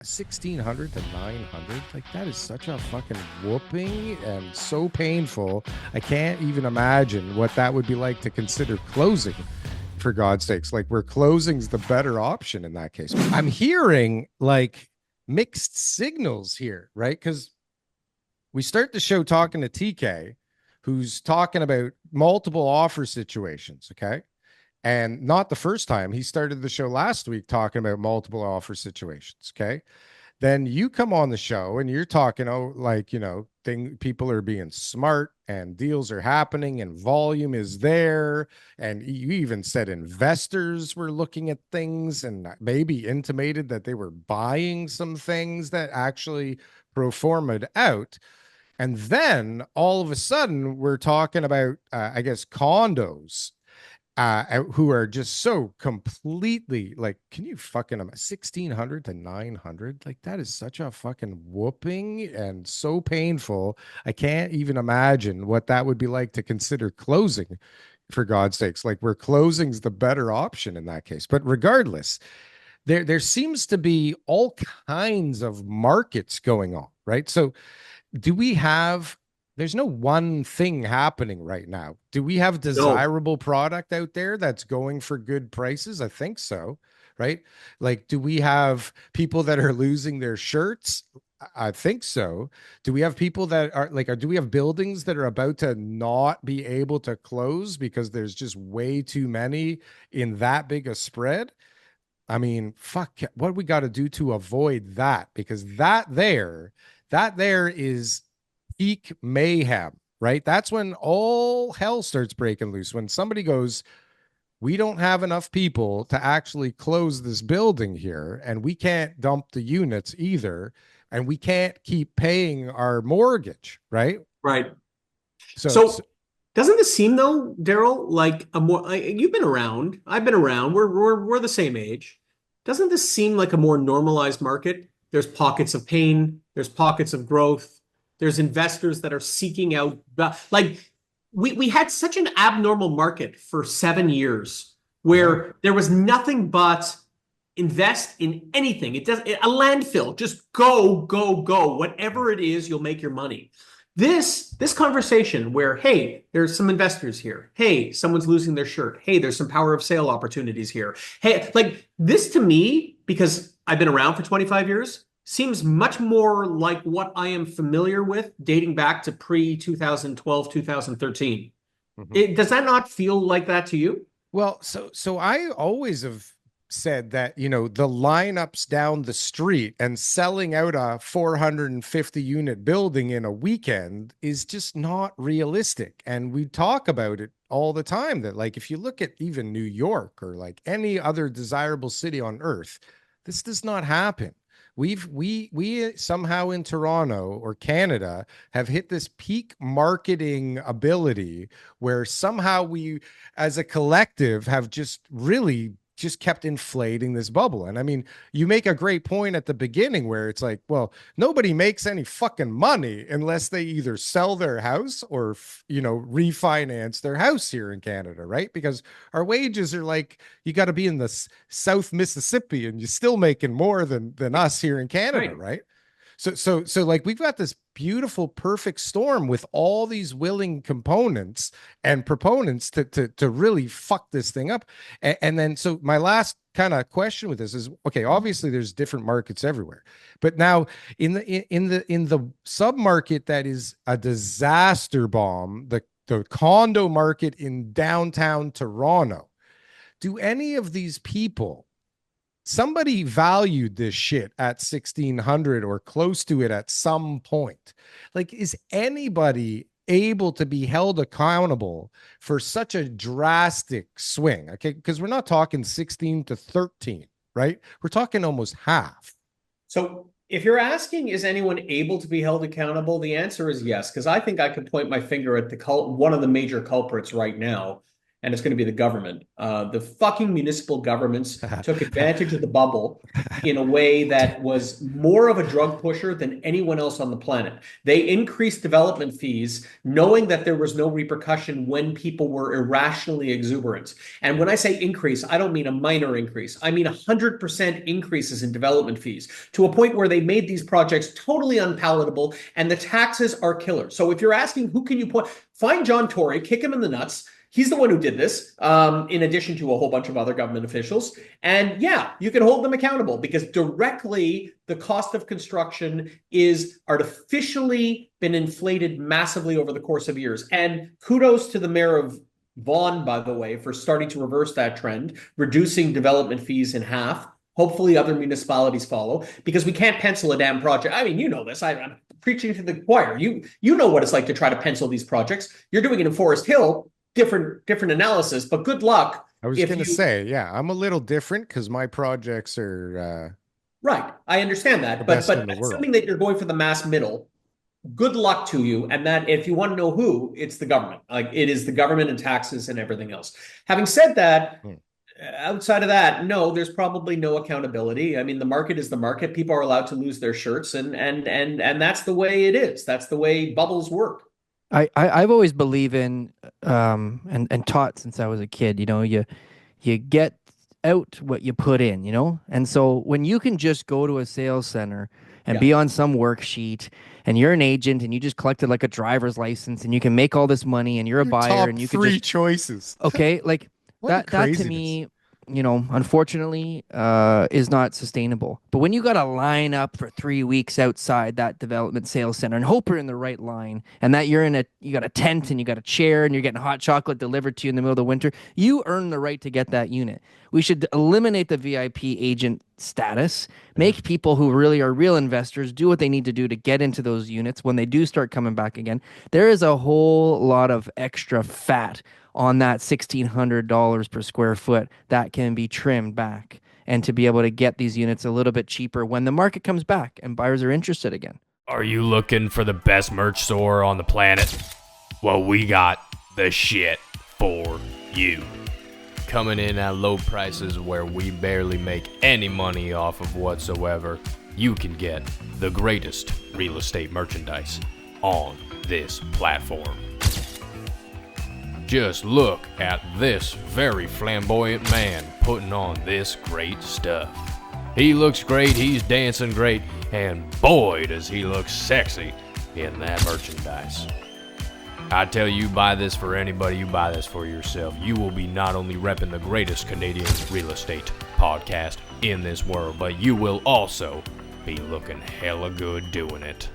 1600 to 900, like that is such a fucking whooping and so painful. I can't even imagine what that would be like to consider closing, for God's sakes. Like, where closing's the better option in that case. I'm hearing like mixed signals here, right? Because we start the show talking to TK, who's talking about multiple offer situations. Okay. And not the first time. He started the show last week talking about multiple offer situations. Okay. Then you come on the show and you're talking, oh, like, people are being smart and deals are happening and volume is there. And you even said investors were looking at things and maybe intimated that they were buying some things that actually pro forma'd out. And then all of a sudden, we're talking about, I guess, condos, who are just so completely like, can you fucking 1600 to 900? Like, that is such a fucking whooping and so painful. I can't even imagine what that would be like to consider closing, for God's sakes. Like, where closing's the better option in that case. But regardless, there seems to be all kinds of markets going on, right? So do we have, there's no one thing happening right now. Do we have No, desirable product out there that's going for good prices? I think so, right? Like, do we have people that are losing their shirts? I think so. Do we have people that are like, do we have buildings that are about to not be able to close because there's just way too many in that big a spread? I mean, fuck, what we got to do to avoid that? Because that there is peak mayhem, right? That's when all hell starts breaking loose. When somebody goes, we don't have enough people to actually close this building here, and we can't dump the units either, and we can't keep paying our mortgage, right? right. So So doesn't this seem though, Daryl, like a more you've been around, I've been around, we're the same age. Doesn't this seem like a more normalized market? There's pockets of pain, there's pockets of growth, there's investors that are seeking out like we had such an abnormal market for 7 years yeah, where there was nothing but invest in anything. It does a landfill, just go, go, go. Whatever it is, you'll make your money. This conversation where, hey, there's some investors here. Hey, someone's losing their shirt. Hey, there's some power of sale opportunities here. Hey, like this to me, because I've been around for 25 years, seems much more like what I am familiar with dating back to pre 2012, 2013. mm-hmm. Does that not feel like that to you? Well, so I always have said that, the lineups down the street and selling out a 450 unit building in a weekend is just not realistic. And we talk about it all the time that, like, if you look at even New York or like any other desirable city on earth, this does not happen. We somehow in Toronto or Canada have hit this peak marketing ability where somehow we as a collective have just really just kept inflating this bubble. And I mean, you make a great point at the beginning where it's like, well, nobody makes any fucking money unless they either sell their house or, refinance their house here in Canada, right? Because our wages are like, you got to be in the South Mississippi and you're still making more than us here in Canada, Right. right? So like we've got this beautiful perfect storm with all these willing components and proponents to really fuck this thing up. And then so my last kind of question with this is, okay, obviously there's different markets everywhere, but now in the sub market that is a disaster bomb, the condo market in downtown Toronto, do any of these people, somebody valued this shit at 1600 or close to it at some point? Like, is anybody able to be held accountable for such a drastic swing? Okay, because we're not talking 16 to 13, right? We're talking almost half. So if you're asking, is anyone able to be held accountable? The answer is yes, because I think I could point my finger at one of the major culprits right now. and it's going to be the government. The fucking municipal governments took advantage of the bubble in a way that was more of a drug pusher than anyone else on the planet. They increased development fees knowing that there was no repercussion when people were irrationally exuberant. And when I say increase, I don't mean a minor increase. I mean 100% increases in development fees to a point where they made these projects totally unpalatable, and the taxes are killer. So if you're asking who can you point, find John Tory, kick him in the nuts. He's the one who did this, in addition to a whole bunch of other government officials. And yeah, you can hold them accountable because directly the cost of construction is artificially been inflated massively over the course of years. And kudos to the mayor of Vaughan, by the way, for starting to reverse that trend, reducing development fees in half. Hopefully other municipalities follow, because we can't pencil a damn project. I mean, you know this. I'm preaching to the choir. You know what it's like to try to pencil these projects. You're doing it in Forest Hill. Different analysis, but good luck. I was going to say, yeah, I'm a little different because my projects are right. I understand that, but assuming that you're going for the mass middle, good luck to you. And that if you want to know who, it's the government. Like it is the government and taxes and everything else. Having said that, outside of that, no, there's probably no accountability. I mean, the market is the market. People are allowed to lose their shirts, and that's the way it is. That's the way bubbles work. I've always believed in and taught since I was a kid, you get out what you put in, and so when you can just go to a sales center and be on some worksheet and you're an agent and you just collected like a driver's license and you can make all this money and you're a buyer and you can just choices. Okay, like that to me, unfortunately, is not sustainable. But when you got to line up for 3 weeks outside that development sales center and hope you're in the right line, and that you got a tent and you got a chair and you're getting hot chocolate delivered to you in the middle of the winter, you earn the right to get that unit. We should eliminate the VIP agent status, make people who really are real investors do what they need to do to get into those units when they do start coming back again. There is a whole lot of extra fat on that $1,600 per square foot that can be trimmed back, and to be able to get these units a little bit cheaper when the market comes back and buyers are interested again. Are you looking for the best merch store on the planet? Well, we got the shit for you. Coming in at low prices where we barely make any money off of whatsoever, you can get the greatest real estate merchandise on this platform. Just look at this very flamboyant man putting on this great stuff. He looks great, he's dancing great, and boy does he look sexy in that merchandise. I tell you, buy this for anybody, you buy this for yourself. You will be not only repping the greatest Canadian real estate podcast in this world, but you will also be looking hella good doing it.